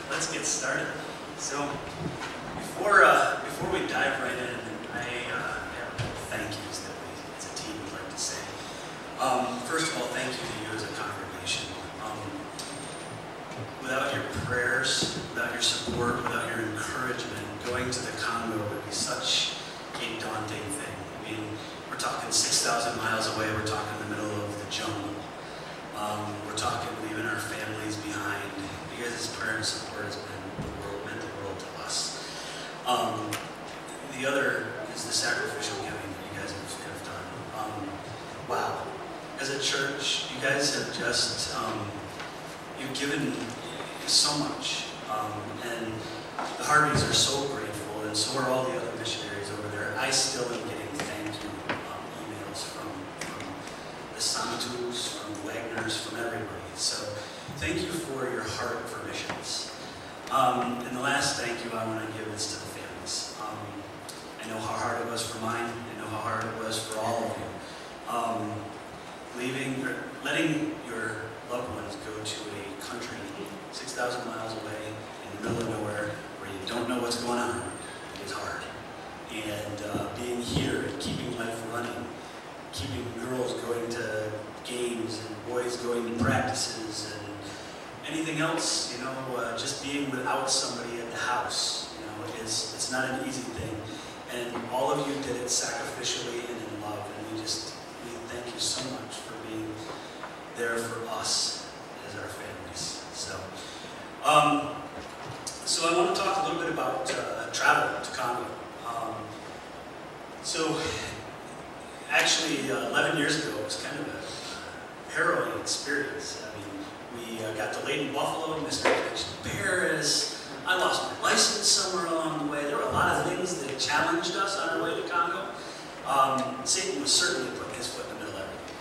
Let's get started. So, before we dive right in, I have thank yous that we, as a team, would like to say. First of all, thank you to you as a congregation. Without your prayers, without your support, without your encouragement, going to the Congo would be such a daunting thing. I mean, we're talking 6,000 miles away. We're talking in the middle of the jungle. We're talking leaving our families behind. You guys' prayer and support has been meant the world to us. The other is the sacrificial giving that you guys have done. Wow. As a church, you guys have just, you've given so much. And the Hardys are so grateful, and so are all the other missionaries over there. I still am getting thank you emails from the Samitus, from the Wagners, from everybody. So thank you for your heart for missions. And the last thank you I want to give is to the families. I know how hard it was for mine. I know how hard it was for all of you. Letting your loved ones go to a country 6,000 miles away in the middle of nowhere where you don't know what's going on is hard. And being here and keeping life running, keeping girls going to games and boys going to practices and anything else, just being without somebody at the house, it's not an easy thing. And all of you did it sacrificially and in love, and we thank you so much for being there for us as our families. So I want to talk a little bit about travel to Congo. Actually, 11 years ago, it was kind of a harrowing experience. I mean, we got delayed in Buffalo, missed our connection to Paris. I lost my license somewhere along the way. There were a lot of things that challenged us on our way to Congo. Satan was certainly putting his foot in the middle of everything.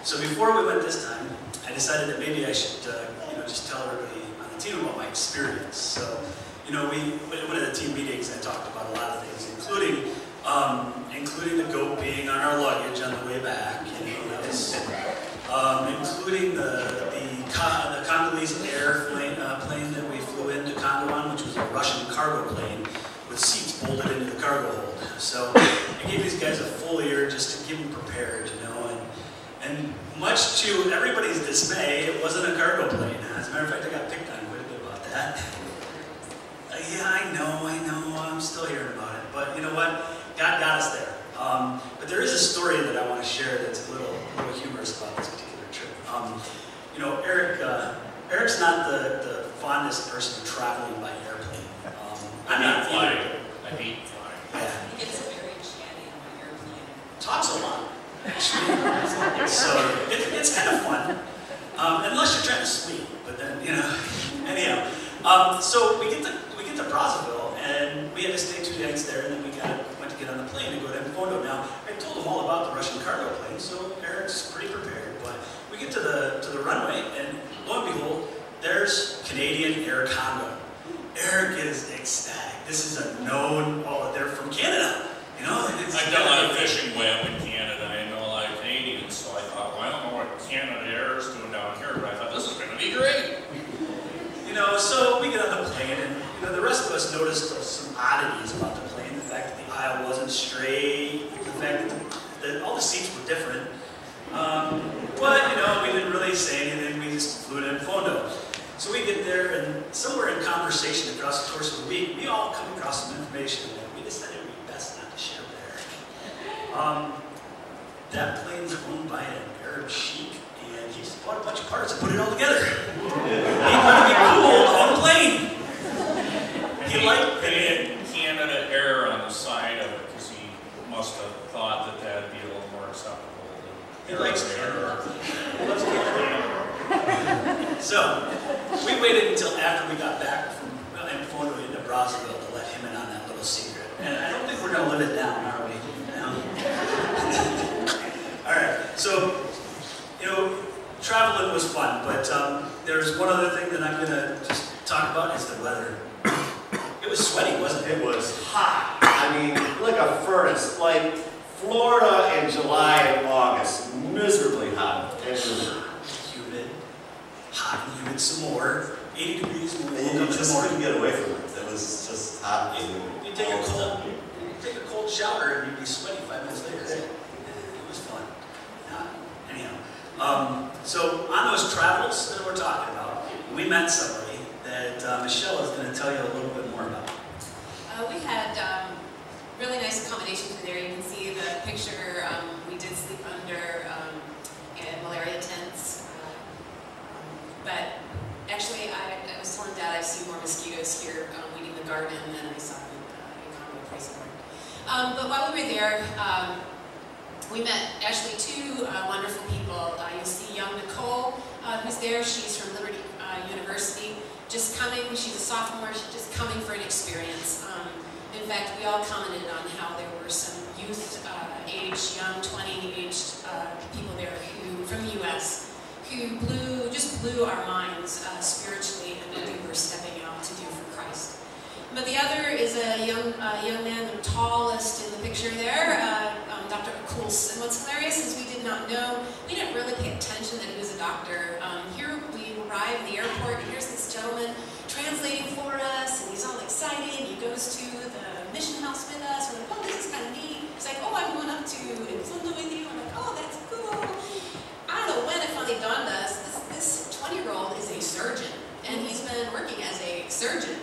So before we went this time, I decided that maybe I should, just tell everybody on the team about my experience. So, one of the team meetings, I talked about a lot of things, including the goat being on our luggage on the way back, including the Congolese airplane that we flew into Congo on, which was a Russian cargo plane with seats bolted into the cargo hold. So I gave these guys a full ear just to keep them prepared, and much to everybody's dismay, it wasn't a cargo plane. As a matter of fact, I got picked on quite a bit about that. Yeah, I know, I'm still hearing about it. But you know what? God got us there. But there is a story that I want to share that's a little humorous about this particular trip. Eric's not the fondest person of traveling by airplane. I'm not flying. I hate flying. Yeah. He gets very chatty on my airplane. Talks a lot, actually. So it's kind of fun. Unless you're trying to sleep, but then, anyhow. So we get to Brazzaville, and we had to stay 2 nights there, and then we went to get on the plane to go to Congo. Now, I told him all about the Russian cargo plane, so Eric's pretty prepared, but we get to the runway, and lo and behold, there's Canadian Air Congo. Eric is ecstatic. This is a known, they're from Canada. I've done a lot of fishing web in Canada. I know a lot of Canadians, so I thought, well, I don't know what Canada Air is doing down here, but I thought this is going to be great. So we get on the plane, and the rest of us noticed some oddities about the plane. The fact that the aisle wasn't straight, the fact that all the seats were different. But we didn't really say anything. We just flew to Fondo. So we get there, and somewhere in conversation across the course of the week, we all come across some information that we decided it would be best not to share there. That plane's owned by an Arab sheik, and he just bought a bunch of parts and put it all together. He wanted to be cool on the plane. He liked Canada Air on the side of it, because he must have thought that that'd be a little more acceptable. He likes Canada. He loves Canada. So, we waited until after we got back from Fondo into Brazzaville to let him in on that little secret. And I don't think we're going to live it down, are we? All right. So, traveling was fun, but there's one other thing that I'm going to just talk about is the weather. It was sweaty, wasn't it? It was hot. I mean, like a furnace, like Florida in July and August, miserably hot and miserable. Humid, hot and humid some more, 80 degrees when we And woke you up in the just morning. couldn't get away from it. It was just hot and humid. You take a cold shower and you'd be sweaty 5 minutes later. It was fun. Anyhow, so on those travels that we're talking about, we met somebody that Michelle is going to tell you a little bit more about. We had really nice accommodations there. You can see the picture. We did sleep under malaria tents. But actually, I was telling Dad I see more mosquitoes here weeding the garden than I saw in Congo, praise the Lord. But while we were there, we met actually two wonderful people. You'll see young Nicole, who's there. She's from Liberty University, just coming. She's a sophomore. She's just coming for an experience. In fact, we all commented on how there were some youth-aged, young 20-aged people there who, from the U.S., who just blew our minds spiritually and what they were stepping out to do for Christ. But the other is a young man, the tallest in the picture there, Dr. Akuls. And what's hilarious is we did not know, we didn't really pay attention that he was a doctor. Here we arrive at the airport, and here's this gentleman translating for us, and he's all excited. He goes to the mission house with us. We're like, oh, this is kind of neat. He's like, oh, I'm going up to Infunda with you. I'm like, oh, that's cool. I don't know when it finally dawned on us, this 20-year-old is a surgeon, and he's been working as a surgeon.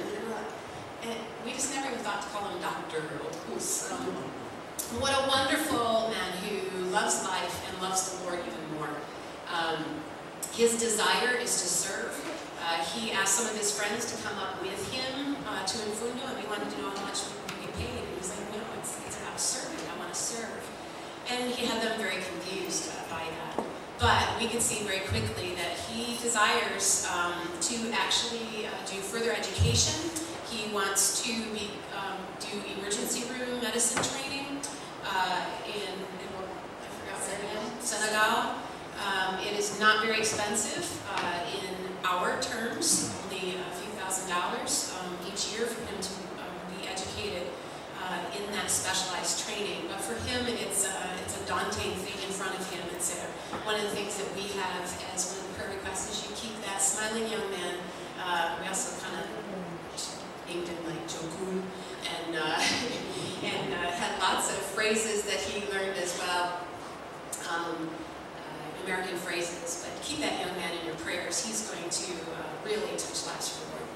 And we just never even thought to call him Dr. Otus. What a wonderful man who loves life and loves the Lord even more. His desire is to serve. He asked some of his friends to come up with him to Infunda, and we wanted to know how much we would get paid. And he was like, no, it's about serving. I want to serve. And he had them very confused by that. But we could see very quickly that he desires to actually do further education. He wants to do emergency room medicine training in I forgot where it is, Senegal. It is not very expensive in our terms, only a few $1,000s each year for him to be educated in that specialized training. But for him, it's a daunting thing in front of him. It's one of the things that we have as one of the prayer requests is you keep that smiling young man. We also kind of named him like Joku and had lots of phrases that he learned as well, American phrases. But keep that young man in your prayers. He's going to really touch lives for the Lord.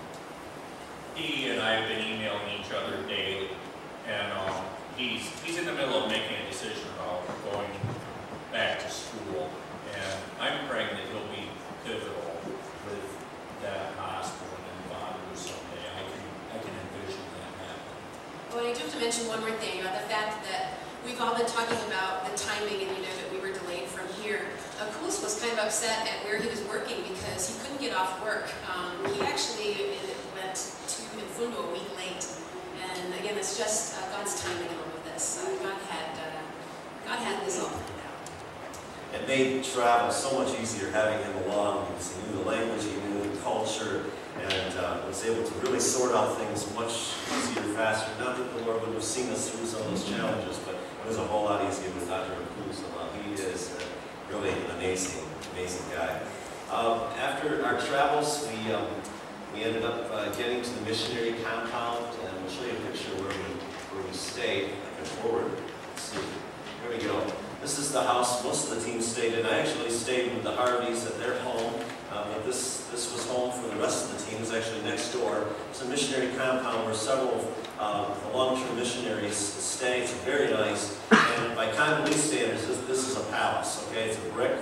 He and I have been emailing each other daily, and he's in the middle of making a decision about going back to school, and I'm praying that he'll be pivotal with that hospital in Congo someday. I can envision that happening. Well, I do have to mention one more thing about the fact that we've all been talking about the timing, and that we were delayed from here. Akulis was kind of upset at where he was working because he couldn't get off work. He actually went to Infunda a week late, and again, it's just God's timing in all of this. God had this all planned out. It made travel so much easier having him along because he knew the language, he knew the culture, and was able to really sort out things much easier, faster. Not that the Lord would have seen us through some of those challenges, but it was a whole lot easier with Dr. Akulis. He is really an amazing guy. After our travels, we ended up getting to the missionary compound, and we'll show you a picture where we stayed. I can forward. Let's see. Here we go. This is the house most of the team stayed in. I actually stayed with the Harveys at their home, but this was home for the rest of the team. It was actually next door. It's a missionary compound where several long-term missionaries stay. It's very nice. And by Congolese standards, this is a palace. Okay, it's a brick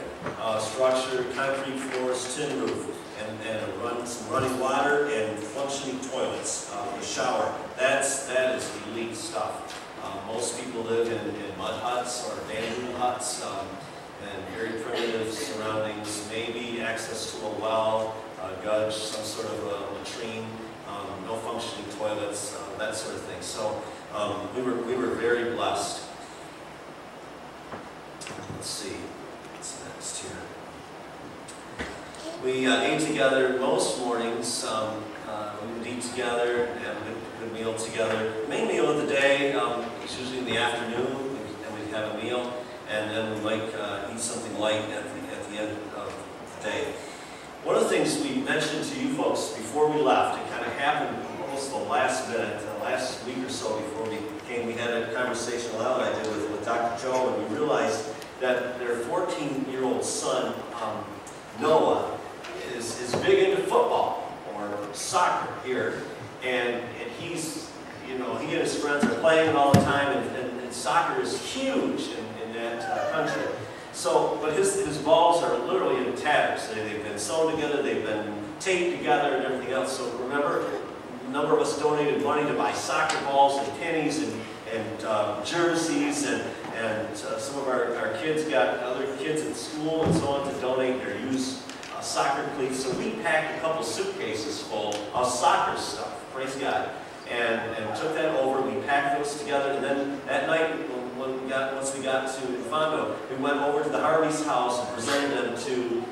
structure, concrete floors, tin roof, and some running water and functioning toilets. The shower. That is elite stuff. Most people live in mud huts or bamboo huts, and very primitive surroundings. Maybe access to a well, a gudge, some sort of a latrine, no functioning toilets, that sort of thing. So we were very blessed. Let's see what's next here. We ate together most mornings. We would eat together and have a good meal together. Main meal of the day is usually in the afternoon, and we'd have have a meal, and then we might eat something light at the end of the day. One of the things we mentioned to you folks before we left, it kind of happened almost the last minute, the last week or so before we came, we had a conversation, Lyle and I did with Dr. Joe, and we realized that their 14-year-old son, Noah, is big into football or soccer here, and he's, he and his friends are playing all the time, and soccer is huge in that country. So, but his balls are literally in tatters. They've been sewn together, they've been taped together and everything else. So remember, a number of us donated money to buy soccer balls and pennies and jerseys, and some of our kids got other kids at school and so on to donate their used soccer cleats. So we packed a couple suitcases full of soccer stuff, praise God, and took that over. We packed those together, and then that night, once we got to Congo, we went over to the Harvey's house and presented them to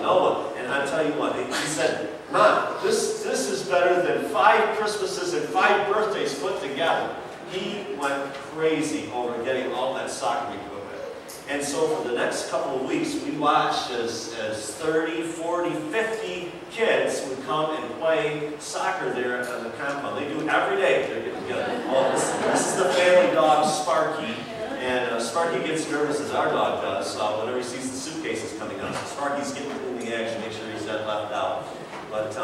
Noah. And I tell you what, he said, "Mom, this is better than 5 Christmases and 5 birthdays put together." He went crazy over getting all that soccer equipment. And so for the next couple of weeks, we watched as 30, 40, 50 kids would come and play soccer there on the compound. They do it every day. They're getting together. Well, this is the family dog, Sparky. And Sparky gets nervous, as our dog does, whenever he sees the suitcases coming out. So Sparky's getting in the action, make sure he's not left out. But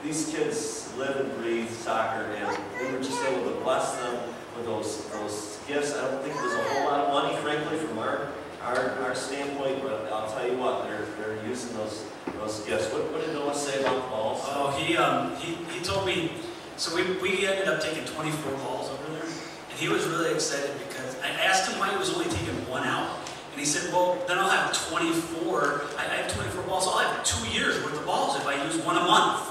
these kids live and breathe soccer, and we were just able to bless them with those gifts. I don't think there's a whole lot of money, frankly, from our standpoint, but I'll tell you what, they're using those gifts. What did Noah say about balls? Oh, he told me, so we ended up taking 24 balls over there, and he was really excited because I asked him why he was only taking 1 out, and he said, well, then I'll have 24, I have 24 balls, so I'll have 2 years worth of balls if I use 1 a month.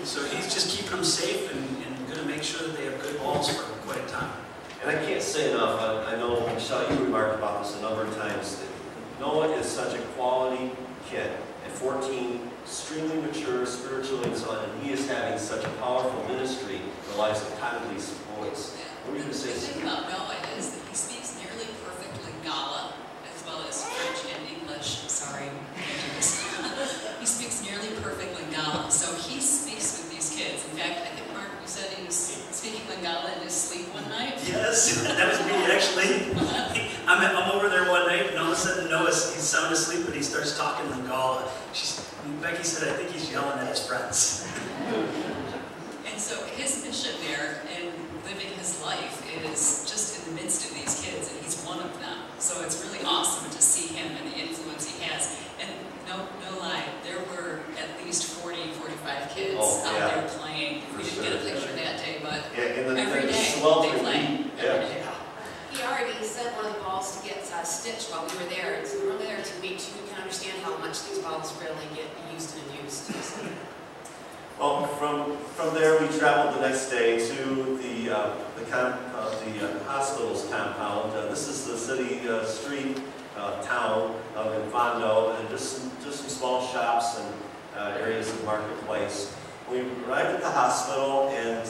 So he's just keeping them safe and going to make sure that they have good balls for quite a time. And I can't say enough, I know, Michelle, you remarked about this a number of times. Noah is such a quality kid. At 14, extremely mature spiritually and so on, and he is having such a powerful ministry in the lives of these boys. What were you going to say? The thing about Noah is that he speaks nearly perfect Lingala, as well as French and English. Sorry, he speaks nearly perfect Lingala, so he speaks with these kids. In fact, I think, Mark, you said he was speaking Lingala in his sleep one night? Yes, that was me actually. I'm over there one night, and all of a sudden he's sound asleep, and he starts talking Lingala. Becky said, I think he's yelling at his friends. And so his mission there in living his life is just in the midst of these kids, and he's one of them. So it's really awesome to see him and the influence he has. And no lie, there were at least 40, 45 kids out there playing. We didn't get a picture that day, but every day they play. He already sent one of the balls to get stitched while we were there. And so we were only there 2 weeks. You can understand how much these balls really get used and abused. Well, from there we traveled the next day to the hospital's compound. This is the city street town in Congo, and just some small shops and areas of marketplace. We arrived at the hospital, and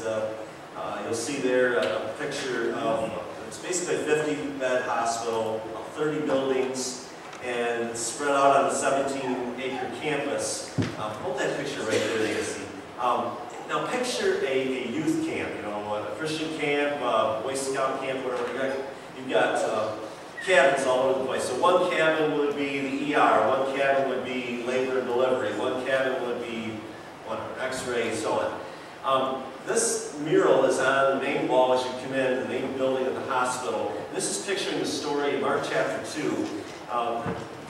you'll see there a picture of, it's basically a 50-bed hospital, 30 buildings, and it's spread out on a 17-acre campus. Hold that picture right there, you can see. Now picture a youth camp, a Christian camp, Boy Scout camp, whatever. You've got cabins all over the place. So one cabin would be the ER, one cabin would be labor and delivery, one cabin would be X-ray, and so on. This mural is on the main wall as you come in, the main building of the hospital. This is picturing the story in Mark chapter 2.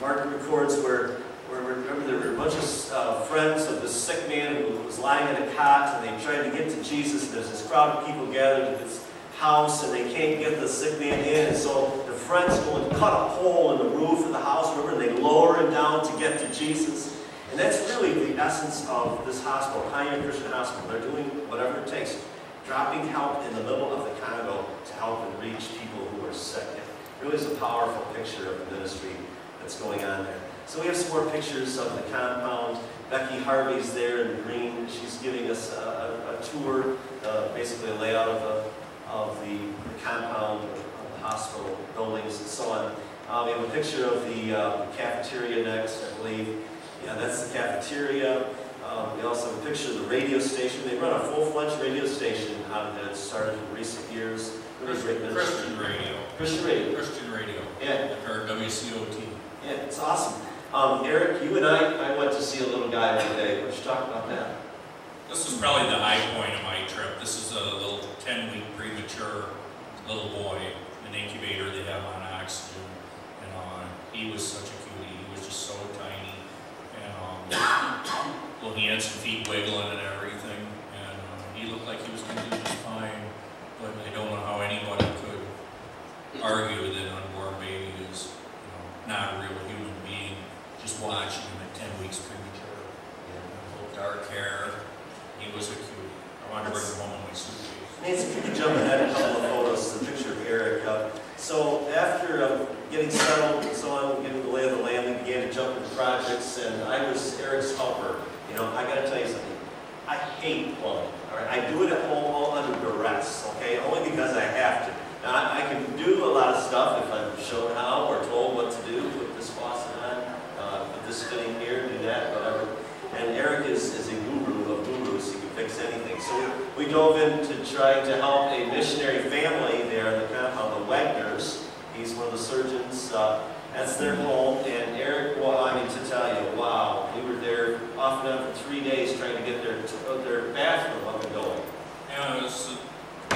Mark records where remember there were a bunch of friends of this sick man who was lying in a cot, and they tried to get to Jesus. There's this crowd of people gathered at this house, and they can't get the sick man in, and so the friends go and cut a hole in the roof of the house, remember, and they lower him down to get to Jesus. And that's really the essence of this hospital, Pioneer Christian Hospital. They're doing whatever it takes, dropping help in the middle of the Congo to help and reach people who are sick. It really is a powerful picture of the ministry that's going on there. So we have some more pictures of the compound. Becky Harvey's there in green. She's giving us a tour, basically a layout of the compound, hospital buildings and so on. We have a picture of the cafeteria next, I believe. Yeah, that's the cafeteria. We also have a picture of the radio station. They run a full-fledged radio station out of that. It started in recent years. Really great ministry. Christian radio. Christian radio. Christian radio. Yeah. Like our WCOT. Yeah, it's awesome. Eric, you and I went to see a little guy one day. Why don't you talk about that? This is probably the high point of my trip. This is a little 10-week premature little boy, an incubator they have on oxygen. And he was such a cutie. He was just so tiny. And well, he had some feet wiggling and everything. And he looked like he was going to do just fine. But I don't know how anybody could argue that an unborn baby is not a real human being. Just watching him at 10 weeks premature. Little dark hair. He was a cutie. I wanted to bring him home in my suitcase. Nancy, if you could jump ahead a couple of photos, the picture of Eric. So after getting settled and so on, getting the lay of the land, we began to jump into projects, and I was Eric's helper. I got to tell you something. I hate plumbing. All right, I do it at home all under duress. Okay, only because I have to. Now I can do a lot of stuff if I'm shown how or told what to do. Put this faucet on, put this fitting here, do that, whatever. And Eric is a guru of gurus. He can fix anything. So we dove into trying to help a missionary family there in the compound, the Wagners. He's one of the surgeons. That's their home. And Eric, well, I mean, to tell you, wow, we were there off and on for 3 days trying to get their bathroom up and going. Yeah, it was a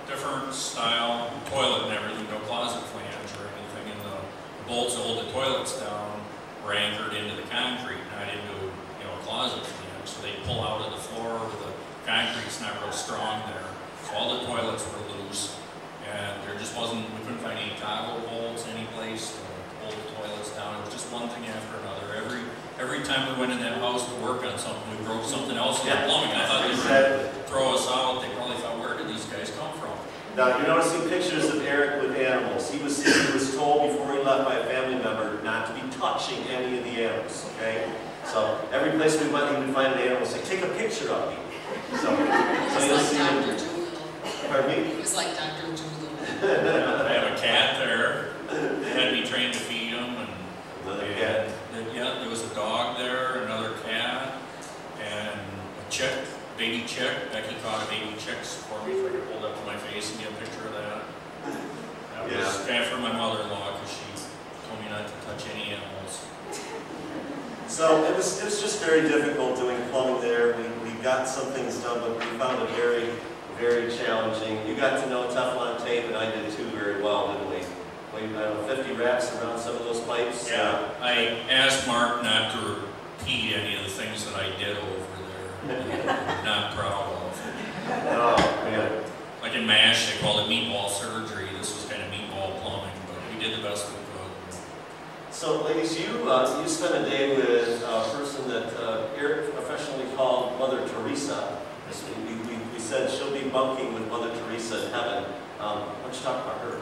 different style toilet and everything, no closet flange or anything. And the bolts that hold the toilets down were anchored into the concrete, not into a closet flange. So they pull out of the floor with the concrete's not real strong there. So all the toilets were loose, and there just wasn't. We couldn't find any toggle bolts any place to hold the toilets down. It was just one thing after another. Every time we went in that house to work on something, we broke something else in the plumbing. I thought they were going to throw us out. They probably thought, where did these guys come from? Now, you're noticing pictures of Eric with animals. He was told before he left by a family member not to be touching any of the animals, okay? So every place we went, he would find an animal and say, take a picture of me. So you'll see him. Dr. Doolittle. Pardon me? It was like Dr. Doolittle. I have a cat there. They had me trained to feed him. Another cat. Yeah, there was a dog there, another cat, and a chick, baby chick. Becky caught a baby chick for me, so I could hold up to my face and get a picture of that. That was kind of for my mother-in-law because she told me not to touch any animals. So it was just very difficult doing plumbing there. We got some things done, but we found it very, very challenging. You got to know Teflon tape, and I did too very well, didn't we? I don't know, 50 wraps around some of those pipes. Yeah, I asked Mark not to repeat any of the things that I did over there. That I'm not proud of. Oh, man. Like in MASH, they called it meatball surgery. This was kind of meatball plumbing, but we did the best we could. So, ladies, you spent a day with a person that Eric professionally called Mother Teresa. We said she'll be bunking with Mother Teresa in heaven. Why don't you talk about her?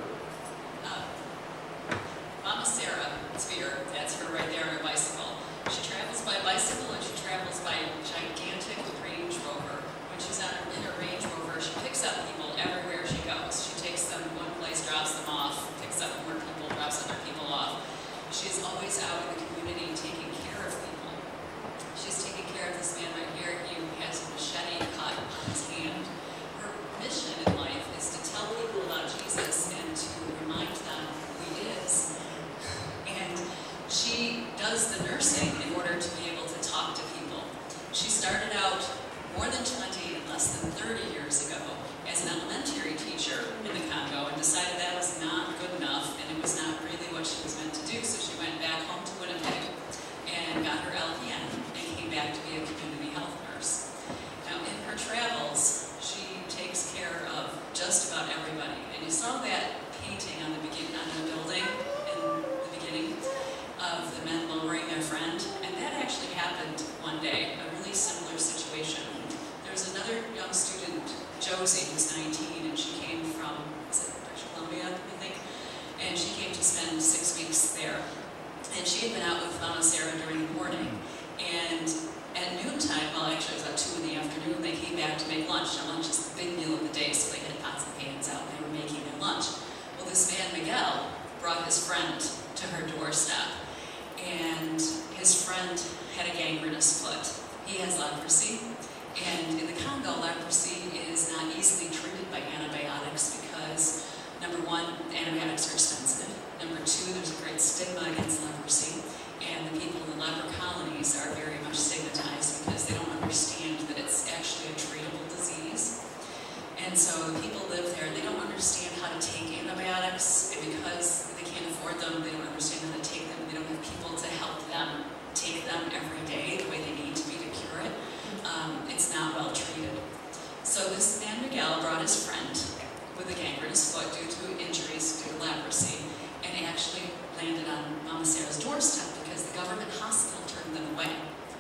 Mama Sarah Spear, that's her right there on her bicycle. She travels by bicycle and she travels by gigantic Range Rover. When she's in her Range Rover, she picks up people everywhere she goes. She takes them one place, drops them off, picks up more people, drops other people off. She's always out in the community taking care of people. She's taking care of this man right here. He has a machete cut on his hand. Her mission in life is to tell people about Jesus and to remind them who he is. And she does the nursing in order to be able to talk to people. She started out more than 20 and less than 30 years ago as an elementary teacher in the Congo and decided that was not good enough and it was not really what she was meant to do. So she went back home to Winnipeg and got her LPN and came back to be a community health nurse. Now in her travels, she takes care of just about everybody. And you saw that painting on the building of the men lowering their friend, and that actually happened one day, a really similar situation. There was another young student, Josie, who's 19, and she came from, British Columbia, I think, and she came to spend 6 weeks there. And she had been out with Mama Sarah during the morning, and at noontime, well actually it was about 2 in the afternoon, they came back to make lunch. Now lunch is the big meal of the day, so they had pots and pans out, and they were making their lunch. Well, this brought his friend to her doorstep, and his friend had a gangrenous foot. He has leprosy, and in the Congo, leprosy is not easily treated by antibiotics because, number one, antibiotics are expensive. Number two, there's a great stigma against leprosy, and the people in the leper colonies are very much stigmatized because they don't understand that it's actually a treatable disease. And so the people live there, they don't understand how to take antibiotics, and because they can't afford them, they don't understand how to take them. They don't have people to help them take them every day the way they need to be to cure it. It's not well treated. So this man Miguel brought his friend with a gangrenous foot due to injuries due to leprosy, and actually landed on Mama Sarah's doorstep because the government hospital turned them away.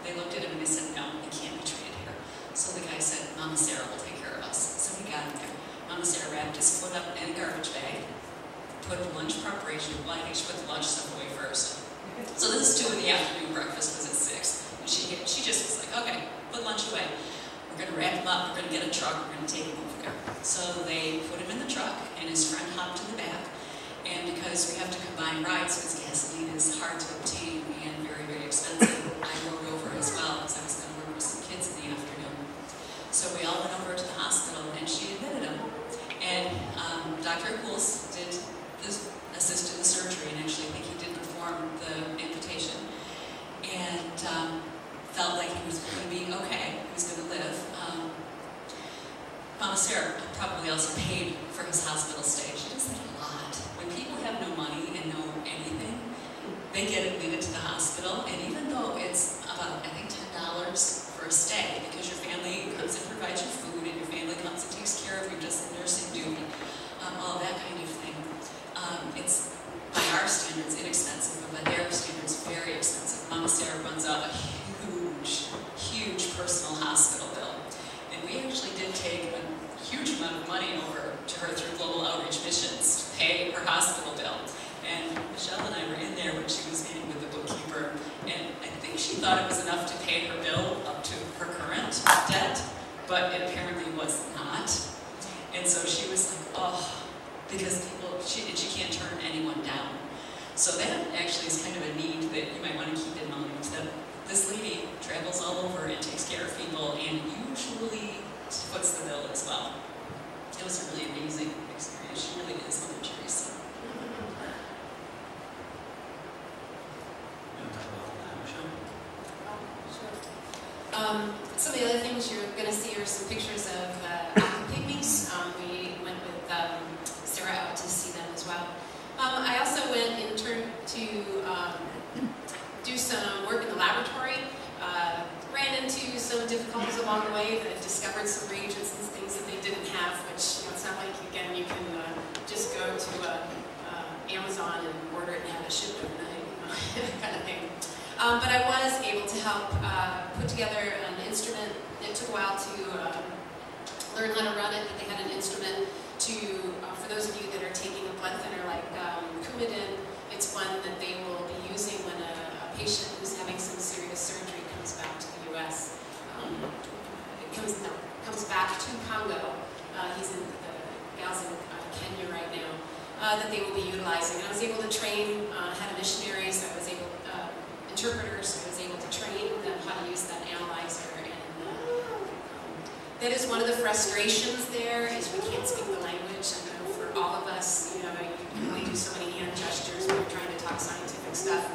They looked at him and they said, no, he can't be treated here. So the guy said, Mama Sarah will take care of us. So we got him there. Mama Sarah wrapped his foot up in a garbage bag, put lunch preparation, well, I think she put the lunch stuff away first. So this is 2 in the afternoon, breakfast was at 6. And she just was like, okay, put lunch away. We're gonna wrap him up, we're gonna get a truck, we're gonna take him over there. So they put him in the truck and his friend hopped in the back. And because we have to combine rides because gasoline is hard to obtain and very, very expensive, I rode over as well because I was gonna work with some kids in the afternoon. So we all went over to the hospital and she admitted him. And Dr. Kuls assisted the surgery, and actually I think he did perform the amputation, and felt like he was going to be okay, he was going to live. Mama Sarah probably also paid for his hospital stay. She does that a lot. When people have no money and no anything, they get admitted to the hospital, and even though it's about, I think, $10 for a stay, because your family comes and provides you food, and your family comes and takes care of you, just the nursing duty, all that kind of thing. It's, by our standards, inexpensive, but by their standards, very expensive. Mama Sarah runs out a huge personal hospital bill. And we actually did take a huge amount of money over to her through Global Outreach Missions to pay her hospital bill. And Michelle and I were in there when she was meeting with the bookkeeper, and I think she thought it was enough to pay her bill up to her current debt, but it apparently was not. And so she was like, oh, because she can't turn anyone down. So that actually is kind of a need that you might want to keep in mind, that this lady travels all over and takes care of people and usually foots the bill as well. It was a really amazing experience. She really is Mother Teresa. You want to talk about that, Michelle? Some of the other things you're going to see are some pictures of alpha pygmies. We went with Sarah out to see them as well. I also went in turn to do some work in the laboratory. Ran into some difficulties along the way, but discovered some reagents and things that they didn't have, which, it's not like, again, you can just go to Amazon and order it and have it shipped overnight, kind of thing. But I was able to help put together an instrument. It took a while to learn how to run it, but they had an instrument to, for those of you that are taking a blood thinner like Coumadin, it's one that they will be using when a patient who's having some serious surgery comes back to the U.S. Comes back to Congo. He's in the gal's in Kenya right now. That they will be utilizing. And I was able to train, had a missionary, so I was able, interpreters, so I was able to train them how to use that analyzer. And that is one of the frustrations there, is we can't speak the language. I know for all of us, you can only do so many hand gestures when you're trying to talk scientific stuff.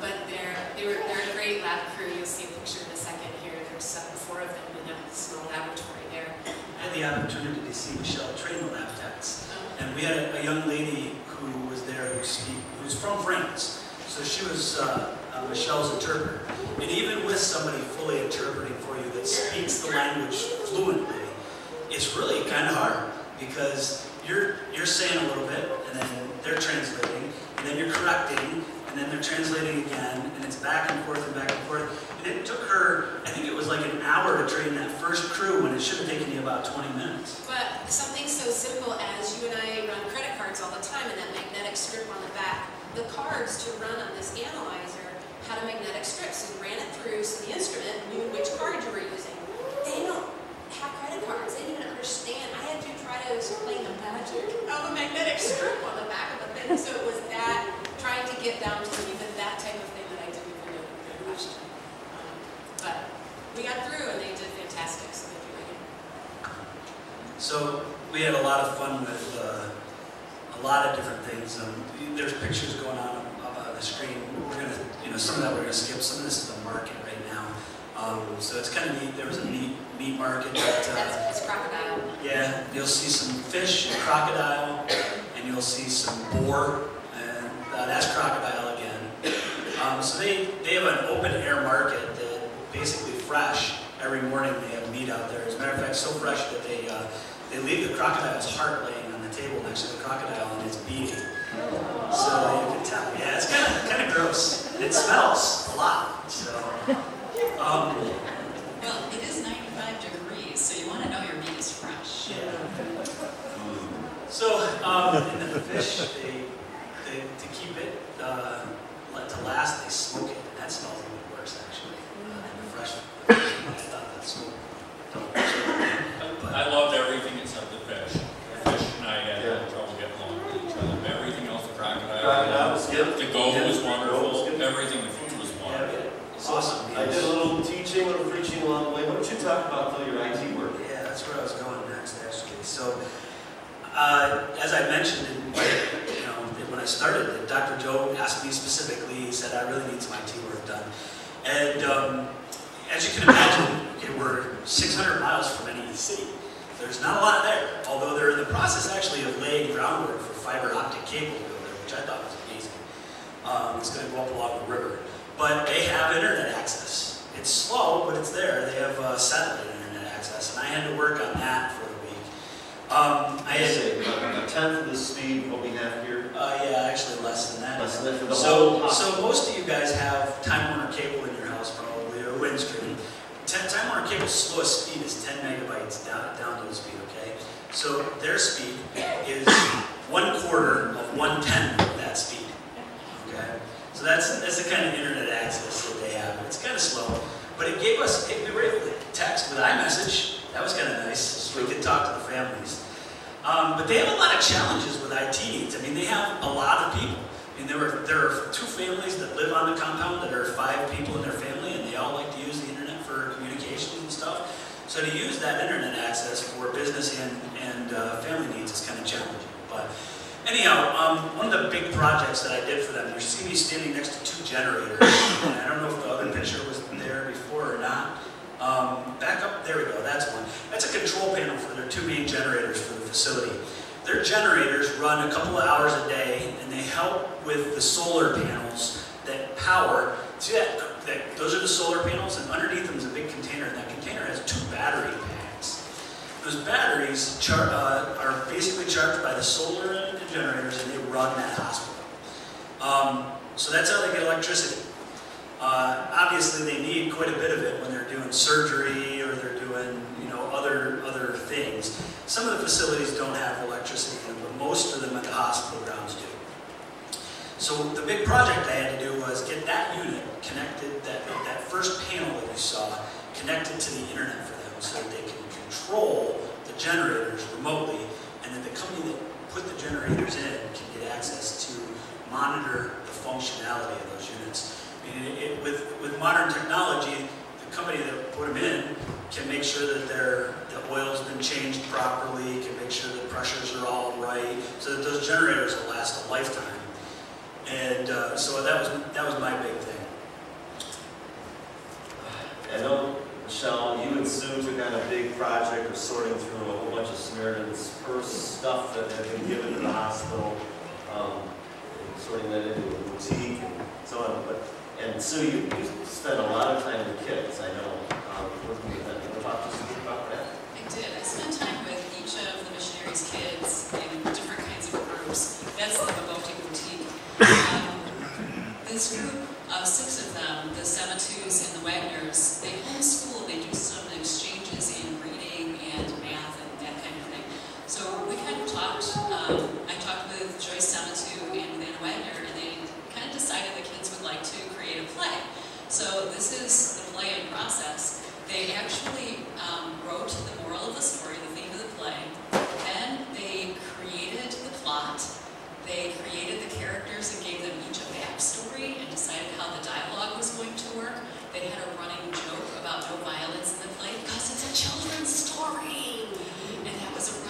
But they're a great lab crew. You'll see a picture in a second here. There's 4 of them in a small laboratory there. I had the opportunity to see Michelle train the lab techs. And we had a young lady who was there who's from France. So she was Michelle's interpreter. And even with somebody fully interpreting for you that speaks the language fluently, it's really kind of hard, because you're saying a little bit, and then they're translating, and then you're correcting, and then they're translating again, and it's back and forth and back and forth. And it took her, I think it was like an hour to train that first crew, when it should have taken you about 20 minutes. But something so simple as you and I run credit cards all the time, and that magnetic strip on the back, the cards to run on this analyzer had a magnetic strip, so you ran it through, so the instrument knew which card you were using. They don't have credit cards. They didn't even understand. I had to try to explain the magic of a magnetic strip on the back of the So we had a lot of fun with a lot of different things. There's pictures going on up on the screen. We're gonna, some of that we're gonna skip. Some of this is the market right now. So it's kind of neat. There was a meat market. That's crocodile. Yeah, you'll see some fish, crocodile, and you'll see some boar, and that's crocodile again. So they have an open air market that basically fresh. Every morning they have meat out there. As a matter of fact, so fresh that they leave the crocodile's heart laying on the table next to the crocodile and it's beating. So you can tell. Yeah, it's kind of gross. And it smells a lot. So. Well, it is 95 degrees, so you want to know your meat is fresh. Yeah. So, and then the fish, they to keep it to last, they smoke it, and that smells even worse actually than the fresh. I thought that smoke. I loved everything except the fish. The fish and I had no trouble getting along with each other. But everything else, the crocodile, was good. the goat was wonderful. Goat was good. Everything, the food was wonderful. It's awesome. I did a little teaching, a little preaching along the way. What did you talk about though, your IT work? Yeah, that's where I was going next, actually. So, as I mentioned, when I started, Dr. Joe asked me specifically. He said, "I really need some IT work done." And as you can imagine, we're 600 miles from any city. There's not a lot there, although they're in the process actually of laying groundwork for fiber optic cable to go there, which I thought was amazing. It's going to go up along the river. But they have internet access. It's slow, but it's there. They have satellite internet access, and I had to work on that for the week. I had a tenth of the speed what we have here. Yeah, actually less than that. Less than that for the whole so most of you guys have Time Warner cable in your house probably, or Windstream. Time Warner cable's slowest speed is 10 megabytes download speed, okay? So their speed is 1/4 of 1/10 of that speed, okay? So that's the kind of internet access that they have. It's kind of slow, but it gave us, we were able to text with iMessage. That was kind of nice, so we could talk to the families. But they have a lot of challenges with IT needs. I mean, they have a lot of people. I mean, there are 2 families that live on the compound that are 5 people in their family, and they all like to use the internet for communications and stuff. So to use that internet access for business and family needs is kind of challenging. But anyhow, one of the big projects that I did for them, you see me standing next to 2 generators. And I don't know if the other picture was there before or not. Back up, there we go, that's one. That's a control panel for their 2 main generators for the facility. Their generators run a couple of hours a day, and they help with the solar panels that power. See that those are the solar panels, and underneath them is a big container, and that container has 2 battery packs. Those batteries are basically charged by the solar and the generators, and they run that hospital. So that's how they get electricity. Obviously, they need quite a bit of it when they're doing surgery or they're doing, other things. Some of the facilities don't have electricity in them, but most of them at the hospital grounds do. So the big project I had to do was get that unit connected, that first panel that you saw, connected to the internet for them so that they can control the generators remotely, and that the company that put the generators in can get access to monitor the functionality of those units. With modern technology, the company that put them in can make sure that the oil's been changed properly, can make sure the pressures are all right, so that those generators will last a lifetime. And so that was my big thing. I know, Michelle, you and Sue took on a big project of sorting through a whole bunch of Samaritan's Purse stuff that had been given to the hospital, sorting that into a boutique and so on. And Sue, you spent a lot of time with kids, I know, working with them. Can you talk just a bit about that? I did. I spent time with each of the missionaries' kids in different kinds of groups. That's the boutique. This group of 6 of them, the Samatus and the Wagners, they homeschool, they do some exchanges in reading and math and that kind of thing. So we kind of talked, I talked with Joyce Samatu and Anna Wagner, and they kind of decided the kids would like to create a play. So this is the play in process. They actually wrote the moral of the story, the theme of the play. Then they created the plot. They created the characters and gave them each a backstory and decided how the dialogue was going to work. They had a running joke about no violence in the play because it's a children's story. And that was a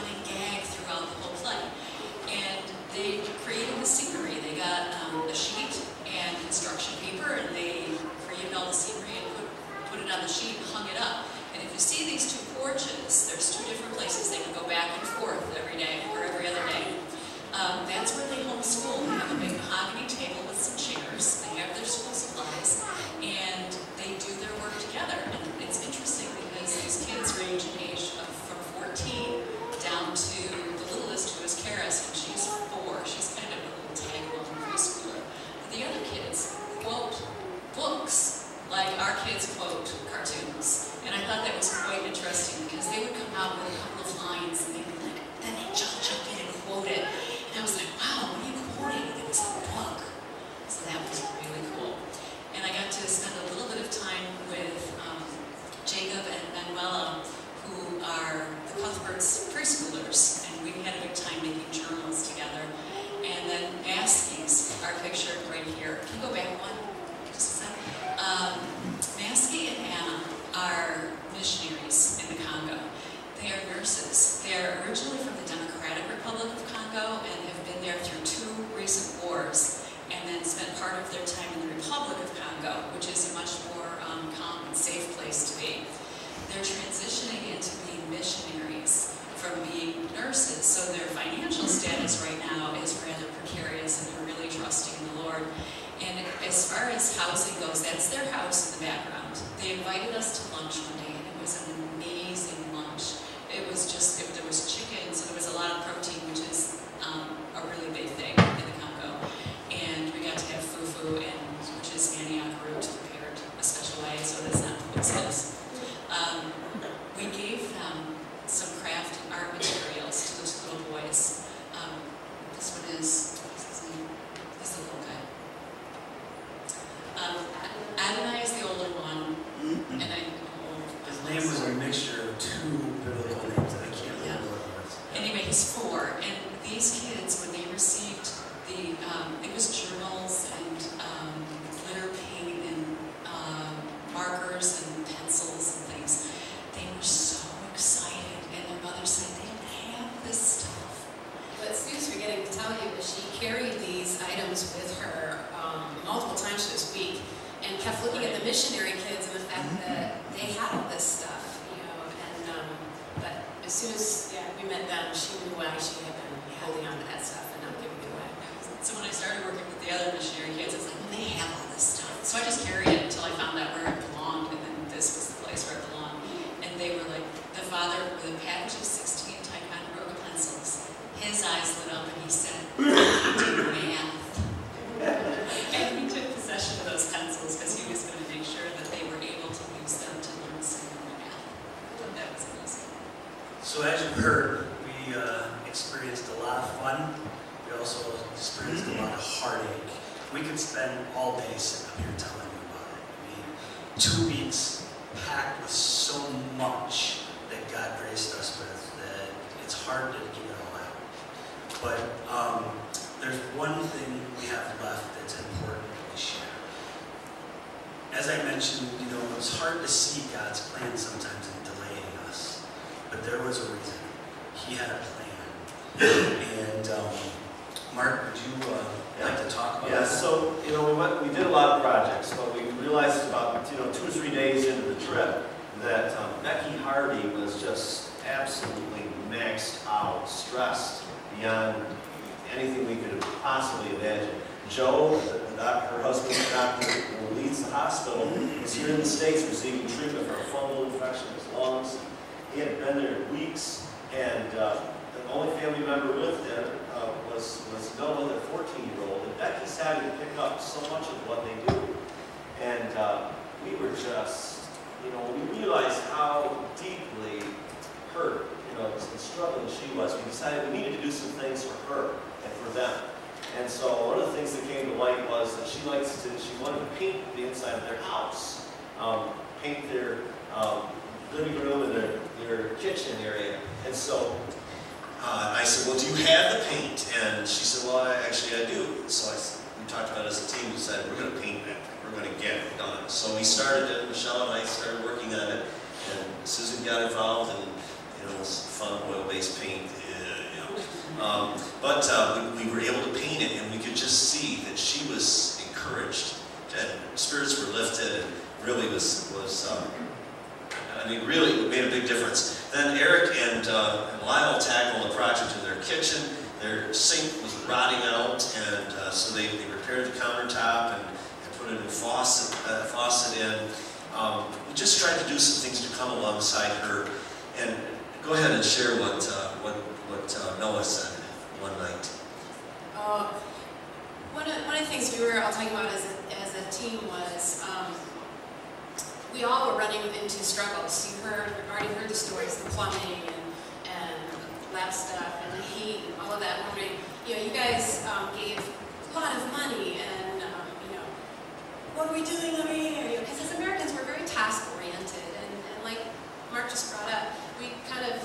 you see these two porches, there's two different places they can go back and forth every day or every other day. That's where they homeschool. They have a big mahogany table with some chairs. They have their school supplies, and they do their work together. And it's interesting because these kids range in age from 14 down to the littlest, who is Karis, and she's 4. She's kind of a little tag-along preschooler. But the other kids quote books like our kids quote cartoons. And I thought that was quite interesting because they would come out with a couple of lines and they'd be like, then they'd jump in and quote it. And I was like, wow, what are you quoting? It was a book. So that was really cool. And I got to spend a little bit of time with Jacob and Manuela, who are the Cuthbert's preschoolers. And we had a big time making journals together. And then Maskey's, our picture right here. Can you go back one? Just a second. Maskey and Anna are missionaries in the Congo. They are nurses. They are originally from the Democratic Republic of Congo and have been there through 2 recent wars, and then spent part of their time in the Republic of Congo, which is a much more calm and safe place to be. They're transitioning into being missionaries from being nurses, so their financial status right now is rather precarious, and they're really trusting in the Lord. And as far as housing goes, that's their house in the background. They invited us to lunch one day, and it was an amazing lunch. It was just, there was chicken, so there was a lot of protein, which is a really big thing in the Congo. And we got to have fufu, which is manioc root prepared a special way, so that's not poisonous. We gave them some craft art materials to those little boys. This one is, what's his name? He's the little guy. Adonai is the older one, and His name was a mixture of 2 biblical names, and I can't remember what it was. Anyway, he's 4, and these kids, when they received the, it was journals and glitter paint and markers and pencils and things, they were so excited, and their mother said, they don't have this stuff. What Sue's forgetting to tell you is she carried these items with her multiple times this week and kept looking at the missionary kids and the fact that they had all this stuff, you know, and but as soon as we met them, she knew why she had been holding on to that stuff and not giving it away. So when I started working with the other missionary kids, I was like, well, they have all this stuff. So I just carried it until I found out where it belonged, and then this was the place where it belonged. And they were like, the father with a package of 16 Ticonderoga pencils, his eyes lit up and he said, do math. And we took possession of those pencils because he was going to make sure that they were able to use them to learn some more math. So that was amazing. So as you've heard, we experienced a lot of fun. We also experienced a lot of heartache. We could spend all day sitting up here telling you about it. I mean, 2 weeks packed with so much that God graced us with that it's hard to get it all out. But there's one thing we have left that's important that we share. As I mentioned, you know, it was hard to see God's plan sometimes in delaying us, but there was a reason. He had a plan. And Mark, would you like to talk about that? So, you know, we did a lot of projects, but we realized about, 2 or 3 days into the trip that Becky Hardy was just absolutely maxed out, stressed beyond anything we could possibly imagine. Joe, her husband, the doctor who leads the hospital, was here in the States receiving treatment for a fungal infection in his lungs. He had been there weeks, and the only family member with them was Noah, their 14-year-old, and Becky's having to pick up so much of what they do. And we were just, we realized how deeply hurt, and struggling she was. We decided we needed to do some things for her and for them. And so one of the things that came to light was that she wanted to paint the inside of their house, paint their living room and their kitchen area. And so I said, well, do you have the paint? And she said, well, actually I do. So we talked about it as a team. We decided we're going to paint that thing. We're going to get it done. So we started it. Michelle and I started working on it. And Susan got involved, and it was fun oil-based paint. But we were able to paint it, and we could just see that she was encouraged, and spirits were lifted, and really was I mean, really, it made a big difference. Then Eric and Lyle tackled the project in their kitchen. Their sink was rotting out, and so they repaired the countertop and put a new faucet in. We just tried to do some things to come alongside her. And go ahead and share what Noah said one night. One of the things we were all talking about as a team was we all were running into struggles. You already heard the stories, the plumbing and lab stuff and the heat and all of that. Wondering, you guys gave a lot of money and what are we doing over here? Because as Americans, we're very task-oriented, and like Mark just brought up, we kind of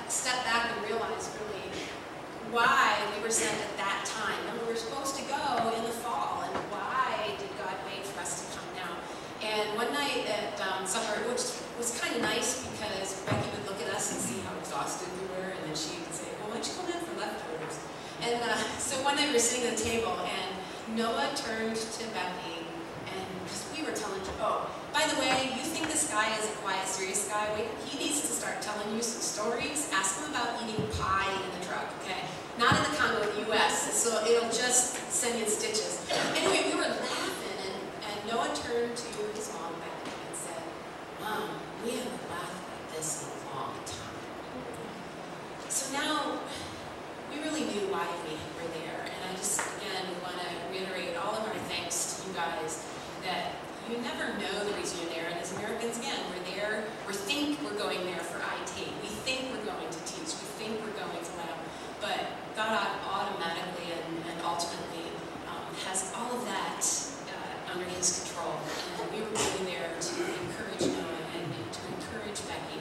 stepped back and realized really why we were sent at that time, and we were supposed to go in the fall, and why did God wait for us to come now? And one night at supper, which was kind of nice because Becky would look at us and see how exhausted we were, and then she would say, well, why don't you come in for leftovers? And so one night we were sitting at the table, and Noah turned to Becky, and we were telling her, oh, by the way, you think this guy is a quiet, serious guy? Wait, he needs to start telling you some stories. Ask him about eating pie in the truck, okay? Not in the Congo, in the U.S., so it'll just send you in stitches. Anyway, we were laughing, and Noah turned to his mom, Becky, and said, Mom, we haven't laughed like this in a long time. So now, we really knew why we were there, and I just, again, want to reiterate all of our thanks to you guys that you never know the reason you're there. And as Americans, again, we're there, we think we're going there for IT. We think we're going to teach. We think we're going to lab. But God automatically and ultimately has all of that under His control. And we were really there to encourage Noah and to encourage Becky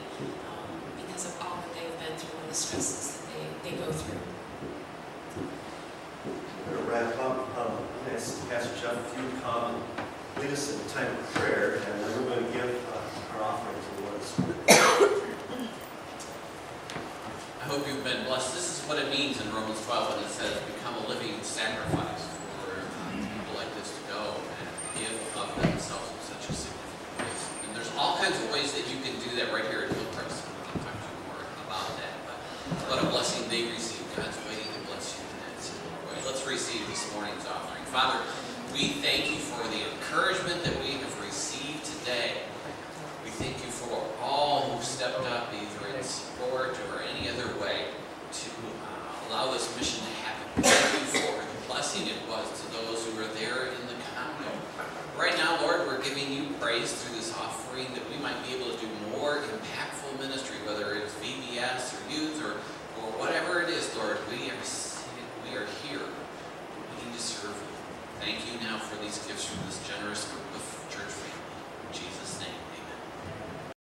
because of all that they've been through and the stresses that they go through. We're going to wrap up. I'm going to ask Pastor Jeff if you would come lead us in a time of prayer, and then we're going to give our offering to the Lord's Supper. I hope you've been blessed. This is what it means in Romans 12 when it says, become a living sacrifice for people like this to go and give of themselves in such a significant ways. And there's all kinds of ways that you can do that right here at Hillcrest. We'll talk to you more about that. But what a blessing they receive. God's waiting to bless you in that similar way. Let's receive this morning's offering. Father, we thank you for the encouragement that we have received today. We thank you for all who stepped up, either in support or any other way, to allow this mission to happen. Thank you for the blessing it was to those who were there in the Congo. Right now, Lord, we're giving you praise through this offering that we might be able to do more impactful ministry, whether it's VBS or youth or whatever it is, Lord. We are